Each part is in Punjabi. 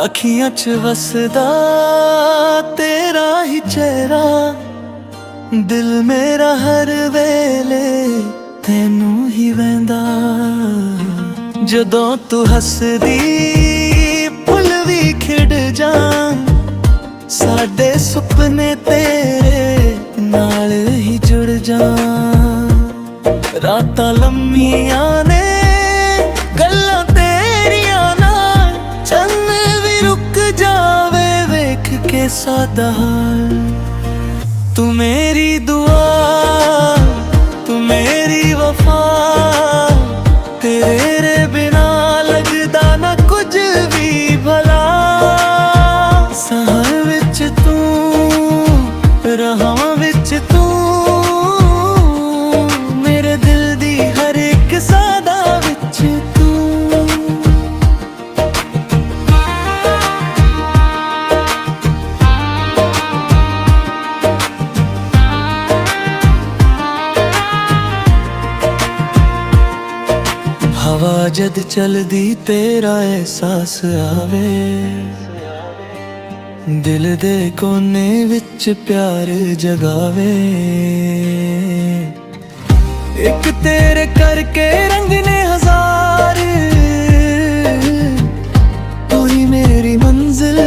ਅੱਖੀਆਂ 'ਚ ਵਸਦਾ ਤੇਰਾ ਹੀ ਚਿਹਰਾ, ਦਿਲ ਮੇਰਾ ਹਰ ਵੇਲੇ ਤੈਨੂੰ ਹੀ ਵਹਿੰਦਾ। ਜਦੋਂ ਤੂੰ ਹੱਸਦੀ ਫੁੱਲ ਵੀ ਖਿੜ ਜਾਣ, ਸਾਡੇ ਸੁਪਨੇ ਤੇਰੇ ਨਾਲ ਹੀ ਜੁੜ ਜਾਣ। ਰਾਤਾਂ ਲੰਮੀਆਂ ਨੇ ਗੱਲਾਂ ਤੇਰੀਆਂ ਨਾਲ, ਚੰਨ ਵੀ ਰੁਕ ਜਾਵੇ ਵੇਖ ਕੇ ਸਾਦਾ ਹਾਲ। ਤੂੰ ਮੇਰੀ ਦੁਆ, ਤੂੰ ਮੇਰੀ ਵਫਾ, ਤੇਰੇ ਬਿਨਾ ਲੱਗਦਾ ਨਾ ਕੁਝ ਵੀ ਭਲਾ। ਸਾਹਾਂ ਵਿੱਚ ਤੂੰ, ਰਾਹਾਂ ਵਿੱਚ ਤੂੰ, ਮੇਰੇ ਦਿਲ ਦੀ ਹਰ ਇੱਕ ਸਾਦਾ ਵਿੱਚ ਤੂੰ। ਹਵਾ ਜਦ ਚਲਦੀ ਤੇਰਾ ਅਹਿਸਾਸ ਆਵੇ, ਦਿਲ ਦੇ ਕੋਨੇ ਵਿੱਚ ਪਿਆਰ ਜਗਾਵੇ। ਇੱਕ ਤੇਰੇ ਕਰਕੇ ਰੰਗ ਨੇ ਹਜ਼ਾਰ, ਤੂੰ ਹੀ ਮੇਰੀ ਮੰਜ਼ਿਲ,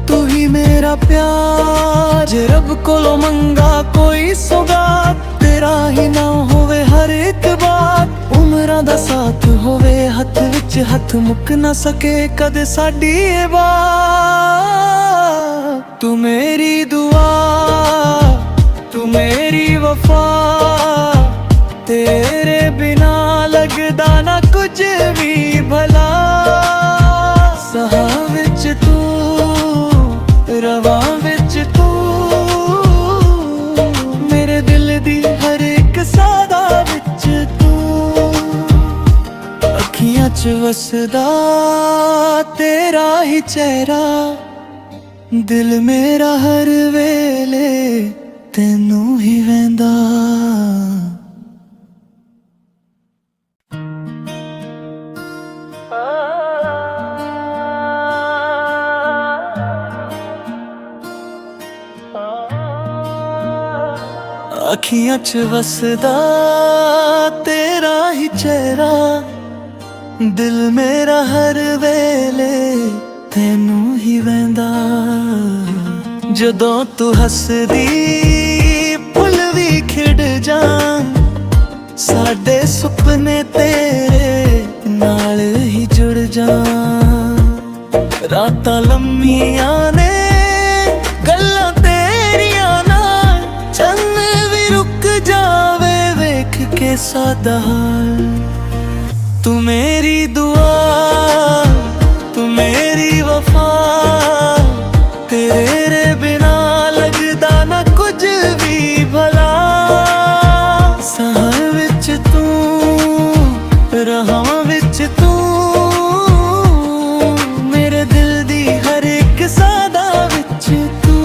ਤੂੰ ਹੀ ਮੇਰਾ ਪਿਆਰ। ਜੇ ਰੱਬ ਕੋਲੋਂ ਮੰਗਾ ਕੋਈ ਸੁਗਾਤ, ਤੇਰਾ ਹੀ ਨਾਮ ਹੋਵੇ ਹਰ ਇੱਕ ਬਾਤ। ਉਮਰਾਂ ਦਾ ਸਾਥ ਹੋਵੇ ਹੱਥ ਵਿੱਚ ਹੱਥ, ਮੁੱਕ ਨਾ ਸਕੇ ਕਦੇ ਸਾਡੀ ਇਹ ਬਾਤ। ਤੂੰ ਮੇਰੀ ਦੁਆ, ਤੂੰ ਮੇਰੀ ਵਫਾ, ਤੇਰੇ ਬਿਨਾ ਲੱਗਦਾ ਨਾ ਕੁਝ ਵੀ ਭਲਾ। ਸਾਹਾਂ ਵਿੱਚ ਤੂੰ, ਰਵਾਂ ਵਿੱਚ ਤੂੰ, ਮੇਰੇ ਦਿਲ ਦੀ ਹਰ ਇੱਕ ਸਾਦਾ ਵਿੱਚ ਤੂੰ। ਅੱਖੀਆਂ 'ਚ ਵਸਦਾ ਤੇਰਾ ਹੀ ਚਿਹਰਾ, ਦਿਲ ਮੇਰਾ ਹਰ ਵੇਲੇ ਤੈਨੂੰ ਹੀ ਵਹਿੰਦਾ। ਅੱਖੀਆਂ 'ਚ ਵਸਦਾ ਤੇਰਾ ਹੀ ਚਿਹਰਾ, ਦਿਲ ਮੇਰਾ ਹਰ ਵੇਲੇ ਤੈਨੂੰ ਹੀ ਵਹਿੰਦਾ। ਜਦੋਂ ਤੂੰ ਹੱਸਦੀ ਫੁੱਲ ਵੀ ਖਿੜ ਜਾਣ, ਸਾਡੇ ਸੁਪਨੇ ਤੇਰੇ ਨਾਲ ਹੀ ਜੁੜ ਜਾਣ। ਰਾਤਾਂ ਲੰਮੀਆਂ ਨੇ ਗੱਲਾਂ ਤੇਰੀਆਂ ਨਾਲ, ਚੰਨ ਵੀ ਰੁਕ ਜਾਵੇ ਵੇਖ ਕੇ ਸਾਦਾ ਹਾਲ। ਤੂੰ ਮੇਰੀ ਦੁਆ, ਤੂੰ ਮੇਰੀ ਵਫਾ, ਤੇਰੇ ਬਿਨਾ ਲੱਗਦਾ ਨਾ ਕੁਝ ਵੀ ਭਲਾ। ਸਾਹਾਂ ਵਿੱਚ ਤੂੰ, ਰਾਹਾਂ ਵਿੱਚ ਤੂੰ, ਮੇਰੇ ਦਿਲ ਦੀ ਹਰ ਇੱਕ ਸਾਦਾ ਵਿੱਚ ਤੂੰ।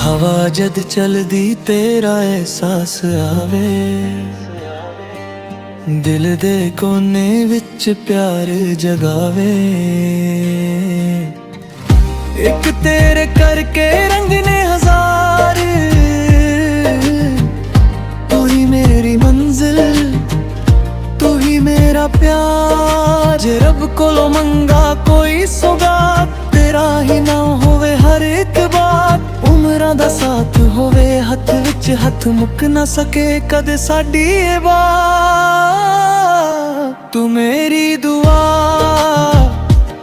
ਹਵਾ ਜਦ ਚਲਦੀ ਤੇਰਾ ਅਹਿਸਾਸ ਆਵੇ, ਦਿਲ ਦੇ ਕੋਨੇ ਵਿੱਚ ਪਿਆਰ ਜਗਾਵੇ। ਇੱਕ ਤੇਰੇ ਕਰਕੇ ਰੰਗ ਨੇ ਹਜ਼ਾਰ, ਤੂੰ ਹੀ ਮੇਰੀ ਮੰਜ਼ਿਲ, ਤੂੰ ਹੀ ਮੇਰਾ ਪਿਆਰ। ਜੇ ਰੱਬ ਕੋਲੋਂ ਮੰਗਾ ਕੋਈ ਸੁਗਾਤ, ਤੇਰਾ ਹੀ ਨਾਮ ਹੋਵੇ ਹਰ ਇੱਕ ਬਾਤ। ਉਮਰਾਂ ਦਾ ਸਾਥ ਹੋਵੇ ਹੱਥ ਵਿੱਚ ਹੱਥ, ਮੁੱਕ ਨਾ ਸਕੇ ਕਦੇ ਸਾਡੀ ਇਹ ਬਾਤ। ਤੂੰ ਮੇਰੀ ਦੁਆ,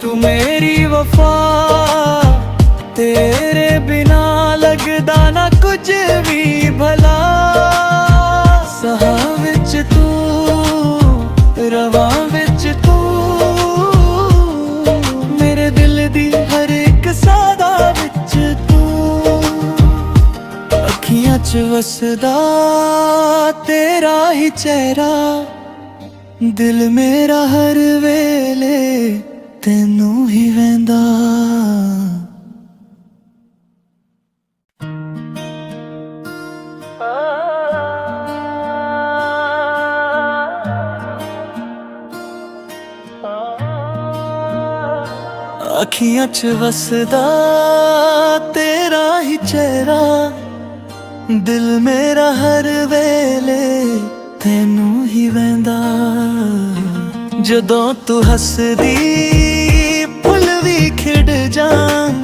ਤੂੰ ਮੇਰੀ ਵਫਾ, ਤੇਰੇ ਬਿਨਾ ਲੱਗਦਾ ਨਾ ਕੁਝ ਵੀ ਭਲਾ। ਸਾਹਾਂ ਵਿੱਚ ਤੂੰ, ਰਵਾਂ ਵਿੱਚ ਤੂੰ, ਮੇਰੇ ਦਿਲ ਦੀ ਹਰ ਇੱਕ ਸਾਦਾ ਵਿੱਚ ਤੂੰ। ਅੱਖੀਆਂ 'ਚ ਵਸਦਾ ਤੇਰਾ ਹੀ ਚਿਹਰਾ, ਦਿਲ ਮੇਰਾ ਹਰ ਵੇਲੇ ਤੈਨੂੰ ਹੀ ਵਹਿੰਦਾ। ਅੱਖੀਆਂ 'ਚ ਵਸਦਾ ਤੇਰਾ ਹੀ ਚਿਹਰਾ, ਦਿਲ ਮੇਰਾ ਹਰ ਵੇਲੇ ਤੈਨੂੰ ਹੀ ਵਹਿੰਦਾ। ਜਦੋਂ ਤੂੰ ਹੱਸਦੀ ਫੁੱਲ ਵੀ ਖਿੜ ਜਾਣ,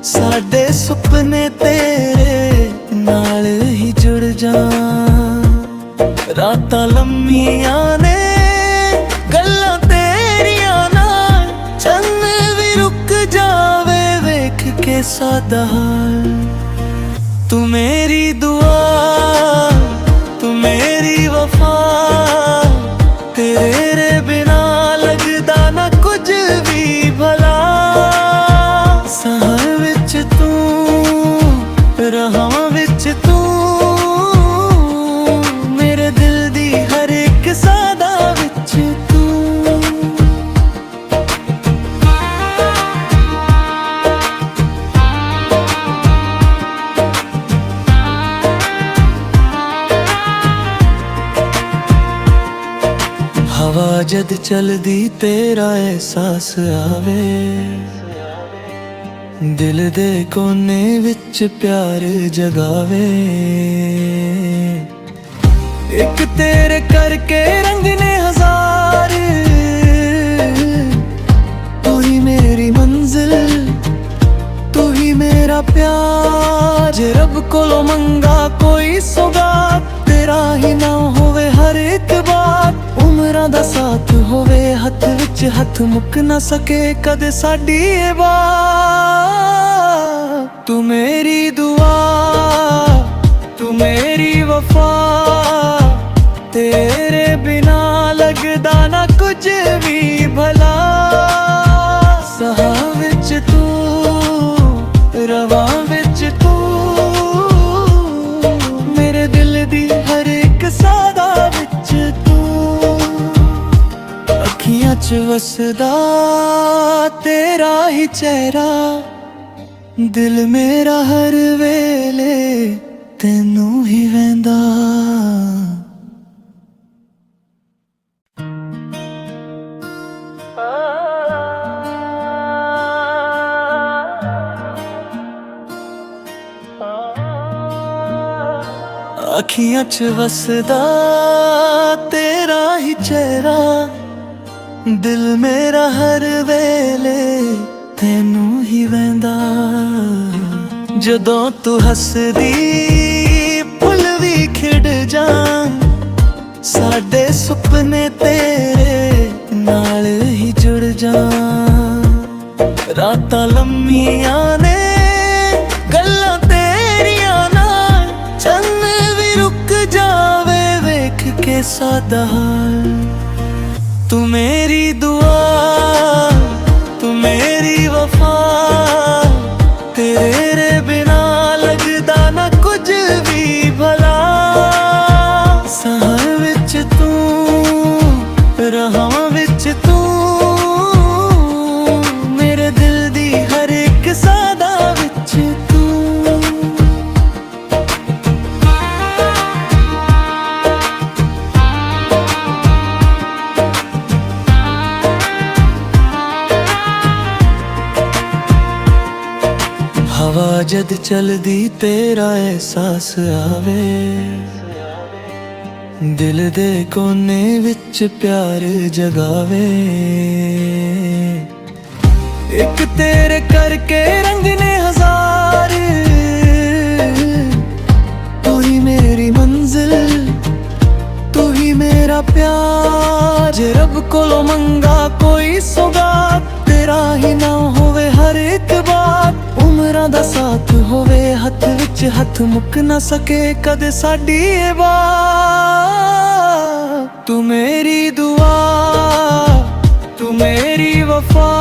ਸਾਡੇ ਸੁਪਨੇ ਤੇਰੇ ਨਾਲ ਹੀ ਜੁੜ ਜਾਣ। ਰਾਤਾਂ ਲੰਮੀਆਂ ਨੇ ਗੱਲਾਂ ਤੇਰੀਆਂ ਨਾਲ, ਚੰਨ ਵੀ ਰੁਕ ਜਾਵੇ ਵੇਖ ਕੇ ਸਾਦਾ ਹਾਲ। ਤੂੰ ਮੇਰੀ ਦੁਆ, ਤੂੰ ਮੇਰੀ ਵਫਾ, ਤੇਰੇ ਬਿਨਾ ਲੱਗਦਾ ਨਾ ਕੁਝ ਵੀ ਭਲਾ। ਸਾਹਾਂ ਵਿੱਚ ਤੂੰ, ਰਾਹਾਂ ਵਿੱਚ ਤੂੰ, ਮੇਰੇ ਦਿਲ ਦੀ ਹਰ ਇੱਕ ਸਾਦਾ ਵਿੱਚ ਤੂੰ। ਹਵਾ ਜਦ ਚਲਦੀ ਤੇਰਾ ਅਹਿਸਾਸ ਆਵੇ, ਦਿਲ ਦੇ ਕੋਨੇ ਵਿੱਚ ਪਿਆਰ ਜਗਾਵੇ। ਇੱਕ ਤੇਰੇ ਕਰਕੇ ਰੰਗ ਨੇ ਹਜ਼ਾਰ, ਤੂੰ ਹੀ ਮੇਰੀ ਮੰਜ਼ਿਲ, ਤੂੰ ਹੀ ਮੇਰਾ ਪਿਆਰ। ਜੇ ਰੱਬ ਕੋਲੋਂ ਮੰਗਾ ਕੋਈ ਸੌਗਾਤ, ਤੇਰਾ ਹੀ ਨਾਮ ਹੋਵੇ ਹਰ ਇੱਕ ਬਾਤ। ਉਮਰਾਂ ਦਾ ਸਾਥ ਹੋਵੇ ਹੱਥ ਵਿੱਚ ਹੱਥ, ਮੁੱਕ ਨਾ ਸਕੇ ਕਦੇ ਸਾਡੀ ਇਹ ਬਾਤ। ਤੂੰ ਮੇਰੀ ਦੁਆ, ਤੂੰ ਮੇਰੀ ਵਫਾ, ਤੇਰੇ ਬਿਨਾ ਲੱਗਦਾ ਨਾ ਕੁਝ ਵੀ ਭਲਾ। ਸਾਹਾਂ ਵਿੱਚ ਤੂੰ, ਰਵਾਂ ਵਿੱਚ ਤੂੰ, ਮੇਰੇ ਦਿਲ ਦੀ ਹਰ ਇੱਕ ਸਾਦਾ ਵਿੱਚ ਤੂੰ। ਅੱਖੀਆਂ 'ਚ ਵਸਦਾ ਤੇਰਾ ਹੀ ਚਿਹਰਾ, ਦਿਲ ਮੇਰਾ ਹਰ ਵੇਲੇ ਤੈਨੂੰ ਹੀ ਵਹਿੰਦਾ। ਅੱਖੀਆਂ 'ਚ ਵਸਦਾ ਤੇਰਾ ਹੀ ਚਿਹਰਾ, ਦਿਲ ਮੇਰਾ ਹਰ ਵੇਲੇ ਤੈਨੂੰ ਹੀ ਵਹਿੰਦਾ। ਜਦੋਂ ਤੂੰ ਹੱਸਦੀ ਫੁੱਲ ਵੀ ਖਿੜ ਜਾਣ, ਸਾਡੇ ਸੁਪਨੇ ਤੇਰੇ ਨਾਲ ਹੀ ਜੁੜ ਜਾਣ। ਰਾਤਾਂ ਲੰਮੀਆਂ ਨੇ ਗੱਲਾਂ ਤੇਰੀਆਂ ਨਾਲ, ਚੰਨ ਵੀ ਰੁਕ ਜਾਵੇ ਵੇਖ ਕੇ ਸਾਦਾ ਹਾਲ। ਤੂੰ ਮੇਰੀ ਦੁਆ, ਤੂੰ ਮੇਰੀ ਵਫਾ, ਤੇਰੇ ਬਿਨਾ ਲੱਗਦਾ ਨਾ ਕੁਝ ਵੀ ਭਲਾ। ਸਾਹਾਂ ਵਿੱਚ ਤੂੰ, ਰਾਹਾਂ ਵਿੱਚ ਤੂੰ, ਮੇਰੇ ਦਿਲ ਦੀ ਹਰ ਇੱਕ ਸਾਦਾ ਵਿੱਚ ਤੂੰ। ਹਵਾ ਜਦ ਚਲਦੀ ਤੇਰਾ ਅਹਿਸਾਸ ਆਵੇ, ਦਿਲ ਦੇ ਕੋਨੇ ਵਿੱਚ ਪਿਆਰ ਜਗਾਵੇ। ਇੱਕ ਤੇਰੇ ਕਰਕੇ ਰੰਗ ਨੇ ਹਜ਼ਾਰ, ਤੂੰ ਹੀ ਮੇਰੀ ਮੰਜ਼ਿਲ, ਤੂੰ ਹੀ ਮੇਰਾ ਪਿਆਰ। ਜੇ ਰੱਬ ਕੋਲੋਂ ਮੰਗਾ ਕੋਈ ਸੌਗਾਤ, ਤੇਰਾ ਹੀ ਨਾਮ ਹੋਵੇ ਹਰ ਇੱਕ ਬਾਤ। ਉਮਰਾਂ ਦਾ ਸਾਥ ਹੋਵੇ ਹੱਥ ਵਿੱਚ ਹੱਥ, ਮੁੱਕ ਨਾ ਸਕੇ ਕਦੇ ਸਾਡੀ ਇਹ ਬਾਤ। ਤੂੰ ਮੇਰੀ ਦੁਆ, ਤੂੰ ਮੇਰੀ ਵਫਾ,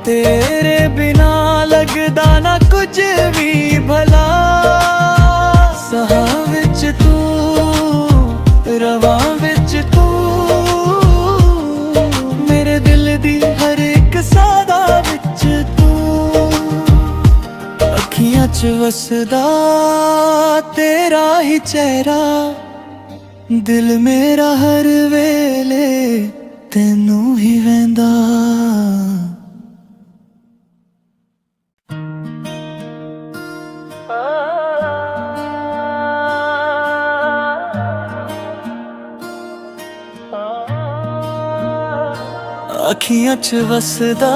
ਤੇਰੇ ਬਿਨਾ ਲੱਗਦਾ ਨਾ ਕੁਝ ਵੀ ਭਲਾ। ਸਾਹਾਂ ਵਿੱਚ ਤੂੰ, ਰਵਾਂ ਵਿੱਚ ਤੂੰ, ਮੇਰੇ ਦਿਲ ਦੀ ਹਰ ਇੱਕ ਸਾਦਾ ਵਿੱਚ ਤੂੰ। ਅੱਖੀਆਂ 'ਚ ਵਸਦਾ ਤੇਰਾ ਹੀ ਚਿਹਰਾ, ਦਿਲ ਮੇਰਾ ਹਰ ਵੇਲੇ ਤੈਨੂੰ ਹੀ ਵਹਿੰਦਾ। ਅੱਖੀਆਂ 'ਚ ਵਸਦਾ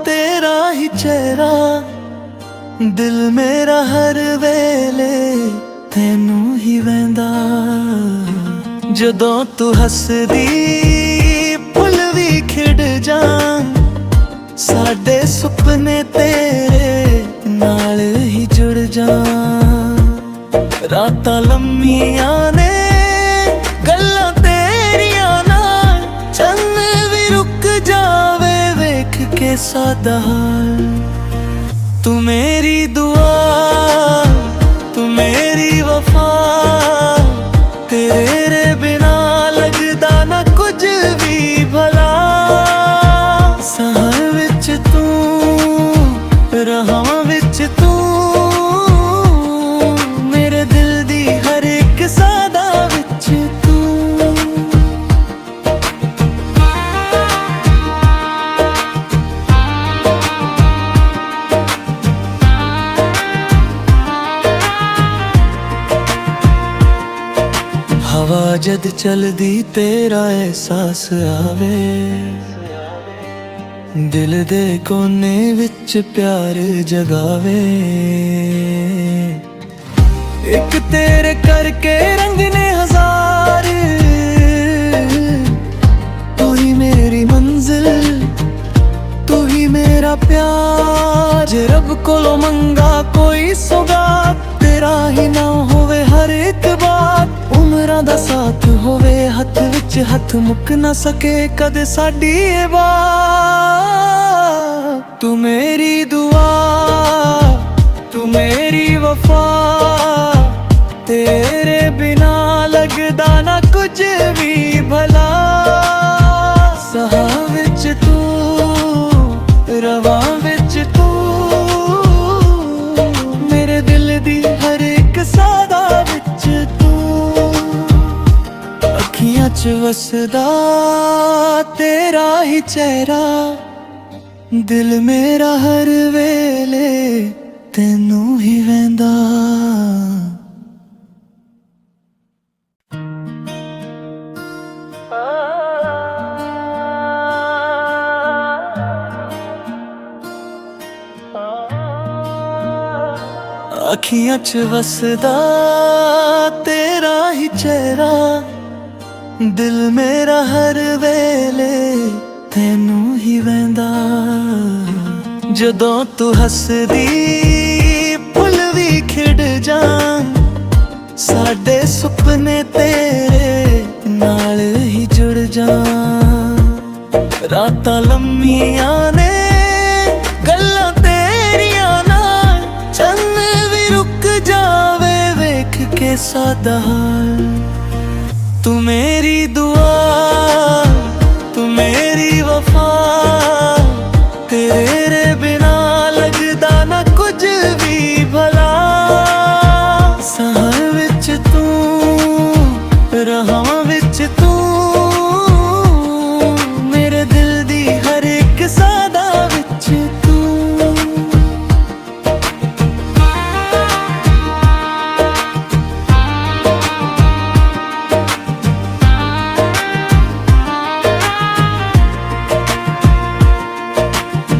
ਤੇਰਾ ਹੀ ਚਿਹਰਾ, ਦਿਲ ਮੇਰਾ ਹਰ ਵੇਲੇ ਤੈਨੂੰ ਹੀ ਵਹਿੰਦਾ। ਜਦੋਂ ਤੂੰ ਹੱਸਦੀ ਫੁੱਲ ਵੀ ਖਿੜ ਜਾਣ, ਸਾਡੇ ਸੁਪਨੇ ਤੇਰੇ ਨਾਲ ਹੀ ਜੁੜ ਜਾਣ। ਰਾਤਾਂ ਲੰਮੀਆਂ ਨੇ ਗੱਲਾਂ ਤੇਰੀਆਂ ਨਾਲ, ਚੰਨ ਵੀ ਰੁਕ ਜਾਵੇ ਵੇਖ ਕੇ ਸਾਦਾ ਹਾਲ। ਤੂੰ ਮੇਰੀ ਦੁਆ, ਤੂੰ ਮੇਰੀ ਵਫਾ, ਤੇਰੇ ਬਿਨਾ ਲੱਗਦਾ ਨਾ ਕੁਝ ਵੀ ਭਲਾ। ਸਾਹਾਂ ਵਿੱਚ ਤੂੰ, ਰਾਹਾਂ ਵਿੱਚ ਤੂੰ, ਮੇਰੇ ਦਿਲ ਦੀ ਹਰ ਇੱਕ ਸਾਦਾ ਵਿੱਚ ਤੂੰ। ਹਵਾ ਜਦ ਚਲਦੀ ਤੇਰਾ ਅਹਿਸਾਸ ਆਵੇ, ਦਿਲ ਦੇ ਕੋਨੇ ਵਿੱਚ ਪਿਆਰ ਜਗਾਵੇ। ਇੱਕ ਤੇਰੇ ਕਰਕੇ ਰੰਗ ਨੇ ਹਜ਼ਾਰ, ਤੂੰ ਹੀ ਮੇਰੀ ਮੰਜ਼ਿਲ, ਤੂੰ ਹੀ ਮੇਰਾ ਪਿਆਰ। ਜੇ ਰੱਬ ਕੋਲੋਂ ਮੰਗਾ ਕੋਈ ਸੁਗਾਤ, ਤੇਰਾ ਹੀ ਨਾਮ ਹੋਵੇ ਹਰ ਇੱਕ ਬਾਤ। ਉਮਰਾਂ ਦਾ ਸਾਥ ਹੋਵੇ ਹੱਥ ਵਿੱਚ ਹੱਥ, ਮੁੱਕ ਨਾ ਸਕੇ ਕਦੇ ਸਾਡੀ ਇਹ ਬਾਤ। ਤੂੰ ਮੇਰੀ ਦੁਆ, ਤੂੰ ਮੇਰੀ ਵਫਾ, ਤੇਰੇ ਬਿਨਾ ਲੱਗਦਾ ਨਾ ਕੁਝ ਵੀ ਭਲਾ। ਸਾਹਾਂ ਵਿੱਚ ਤੂੰ, ਰਵਾਂ ਵਿੱਚ ਤੂੰ, ਮੇਰੇ ਦਿਲ ਦੀ ਹਰ ਇੱਕ ਸਾਦਾ ਵਿੱਚ ਤੂੰ। ਅੱਖੀਆਂ 'ਚ ਵਸਦਾ ਤੇਰਾ ਹੀ ਚਿਹਰਾ, ਦਿਲ ਮੇਰਾ ਹਰ ਵੇਲੇ ਤੈਨੂੰ ਹੀ ਵਹਿੰਦਾ। ਅੱਖੀਆਂ 'ਚ ਵਸਦਾ ਤੇਰਾ ਹੀ ਚਿਹਰਾ, ਦਿਲ ਮੇਰਾ ਹਰ ਵੇਲੇ ਤੈਨੂੰ ਹੀ ਵਹਿੰਦਾ। ਜਦੋਂ ਤੂੰ ਹੱਸਦੀ ਫੁੱਲ ਵੀ ਖਿੜ ਜਾਣ, ਸਾਡੇ ਸੁਪਨੇ ਤੇਰੇ ਨਾਲ ਹੀ ਜੁੜ ਜਾਣ। ਰਾਤਾਂ ਲੰਮੀਆਂ ਨੇ ਗੱਲਾਂ ਤੇਰੀਆਂ ਨਾਲ, ਚੰਨ ਵੀ ਰੁਕ ਜਾਵੇ ਵੇਖ ਕੇ ਸਾਦਾ ਹਾਲ। ਤੂੰ ਮੇਰੀ ਦੁਆ, ਤੂੰ ਮੇਰੀ ਵਫਾ, ਤੇਰੇ ਬਿਨਾ ਲੱਗਦਾ ਨਾ ਕੁਝ ਵੀ ਭਲਾ। ਸਾਹਾਂ ਵਿੱਚ ਤੂੰ, ਰਾਹਾਂ ਵਿੱਚ ਤੂੰ, ਮੇਰੇ ਦਿਲ ਦੀ ਹਰ ਇੱਕ ਸਾਦਾ ਵਿੱਚ ਤੂੰ।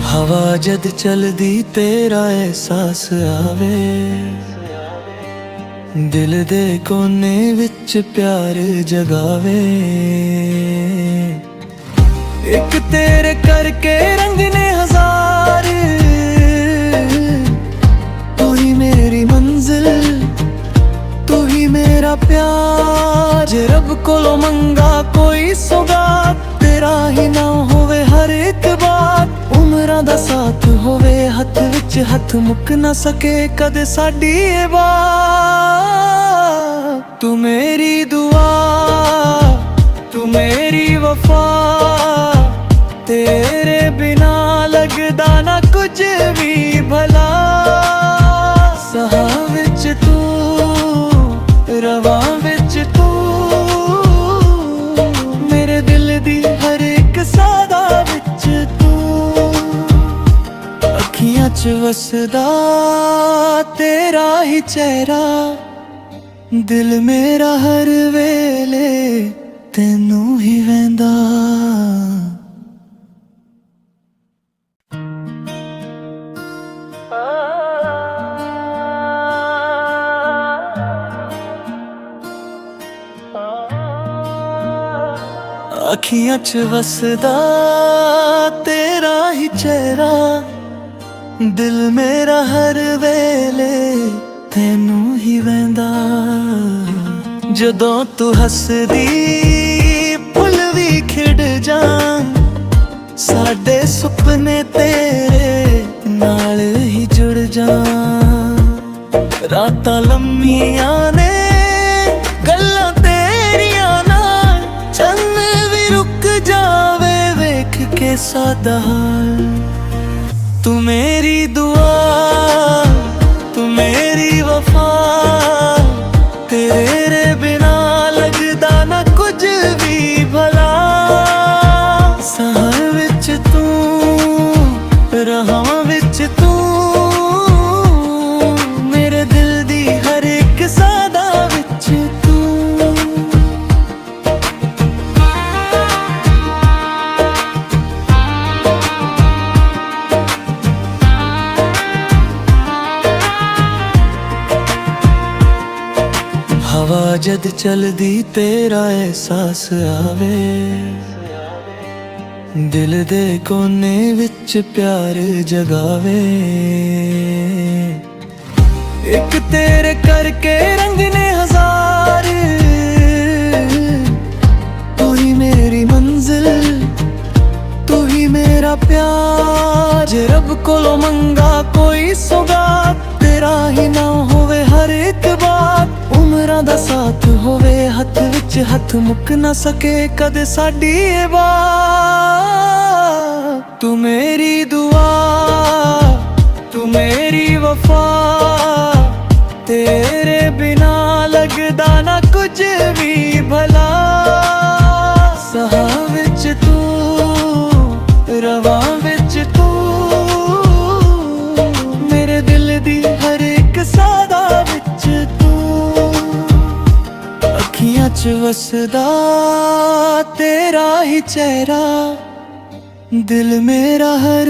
ਹਵਾ ਜਦ ਚਲਦੀ ਤੇਰਾ ਅਹਿਸਾਸ ਆਵੇ, ਦਿਲ ਦੇ ਕੋਨੇ ਵਿੱਚ ਪਿਆਰ ਜਗਾਵੇ। ਇੱਕ ਤੇਰੇ ਕਰਕੇ ਰੰਗ ਨੇ ਹਜ਼ਾਰ, ਤੂੰ ਹੀ ਮੇਰੀ ਮੰਜ਼ਿਲ, ਤੂੰ ਹੀ ਮੇਰਾ ਪਿਆਰ। ਜੇ ਰੱਬ ਕੋਲੋਂ ਮੰਗਾ ਕੋਈ ਸੁਗਾਤ, ਤੇਰਾ ਹੀ ਨਾਮ ਹੋਵੇ ਹਰ ਇੱਕ ਬਾਤ। ਉਮਰਾਂ ਦਾ ਸਾਥ ਹੋਵੇ ਹੱਥ ਵਿੱਚ ਹੱਥ, ਮੁੱਕ ਨਾ ਸਕੇ ਕਦੇ ਸਾਡੀ ਇਹ ਬਾਤ। ਤੂੰ ਮੇਰੀ ਦੁਆ, ਤੂੰ ਮੇਰੀ ਵਫਾ, ਤੇਰੇ ਬਿਨਾ ਲੱਗਦਾ ਨਾ ਕੁਝ ਵੀ ਭਲਾ। ਸਾਹਾਂ ਵਿੱਚ ਤੂੰ, ਰਵਾਂ ਵਿੱਚ ਤੂੰ, ਮੇਰੇ ਦਿਲ ਦੀ ਹਰ ਇੱਕ ਸਾਦਾ ਵਿੱਚ ਤੂੰ। ਅੱਖੀਆਂ 'ਚ ਵਸਦਾ ਤੇਰਾ ਹੀ ਚਿਹਰਾ, ਦਿਲ ਮੇਰਾ ਹਰ ਵੇਲੇ ਤੈਨੂੰ ਹੀ ਵਹਿੰਦਾ। ਅੱਖੀਆਂ 'ਚ ਵਸਦਾ ਤੇਰਾ ਹੀ ਚਿਹਰਾ, ਦਿਲ ਮੇਰਾ ਹਰ ਵੇਲੇ ਤੈਨੂੰ ਹੀ ਵਹਿੰਦਾ। ਜਦੋਂ ਤੂੰ ਹੱਸਦੀ ਫੁੱਲ ਵੀ ਖਿੜ ਜਾਣ, ਸਾਡੇ ਸੁਪਨੇ ਤੇਰੇ ਨਾਲ ਹੀ ਜੁੜ ਜਾਣ। ਰਾਤਾਂ ਲੰਮੀਆਂ ਨੇ ਗੱਲਾਂ ਤੇਰੀਆਂ ਨਾਲ, ਚੰਨ ਵੀ ਰੁਕ ਜਾਵੇ ਵੇਖ ਕੇ ਸਾਦਾ ਹਾਲ। ਤੂੰ ਮੇਰੀ ਦੁਆ, ਤੂੰ ਮੇਰੀ ਵਫਾ, ਤੇਰੇ ਬਿਨਾ ਲੱਗਦਾ ਨਾ ਕੁਝ ਵੀ ਭਲਾ। ਸਾਹਾਂ ਵਿੱਚ ਤੂੰ, ਰਾਹਾਂ ਵਿੱਚ ਤੂੰ, ਮੇਰੇ ਦਿਲ ਦੀ ਹਰ ਇੱਕ ਸਾਦਾ ਵਿੱਚ ਤੂੰ। ਹਵਾ ਜਦ ਚਲਦੀ ਤੇਰਾ ਅਹਿਸਾਸ ਆਵੇ, ਦਿਲ ਦੇ ਕੋਨੇ ਵਿੱਚ ਪਿਆਰ ਜਗਾਵੇ। ਇੱਕ ਤੇਰੇ ਕਰਕੇ ਰੰਗ ਨੇ ਹਜ਼ਾਰ, ਤੂੰ ਹੀ ਮੇਰੀ ਮੰਜ਼ਿਲ, ਤੂੰ ਹੀ ਮੇਰਾ ਪਿਆਰ। ਜੇ ਰੱਬ ਕੋਲੋਂ ਮੰਗਾ ਕੋਈ ਸੁਗਾਤ, ਤੇਰਾ ਹੀ ਨਾਮ ਹੋਵੇ ਹਰ ਇੱਕ ਬਾਤ। ਉਮਰਾਂ ਦਾ ਸਾਥ ਹੋਵੇ ਹੱਥ ਵਿੱਚ ਹੱਥ, ਮੁੱਕ ਨਾ ਸਕੇ ਕਦੇ ਸਾਡੀ ਇਹ ਬਾਤ। ਤੂੰ ਮੇਰੀ ਦੁਆ, ਤੂੰ ਮੇਰੀ ਵਫਾ, ਤੇਰੇ ਬਿਨਾ ਲੱਗਦਾ ਨਾ ਕੁਝ ਵੀ ਭਲਾ। ਸਾਹਾਂ ਵਿੱਚ ਤੂੰ, ਰਵਾਂ ਵਿੱਚ ਤੂੰ, ਮੇਰੇ ਦਿਲ ਦੀ ਹਰ ਇੱਕ ਸਾਦਾ ਵਿੱਚ ਤੂੰ। ਅੱਖੀਆਂ 'ਚ ਵਸਦਾ ਤੇਰਾ ਹੀ ਚਿਹਰਾ, ਦਿਲ ਮੇਰਾ ਹਰ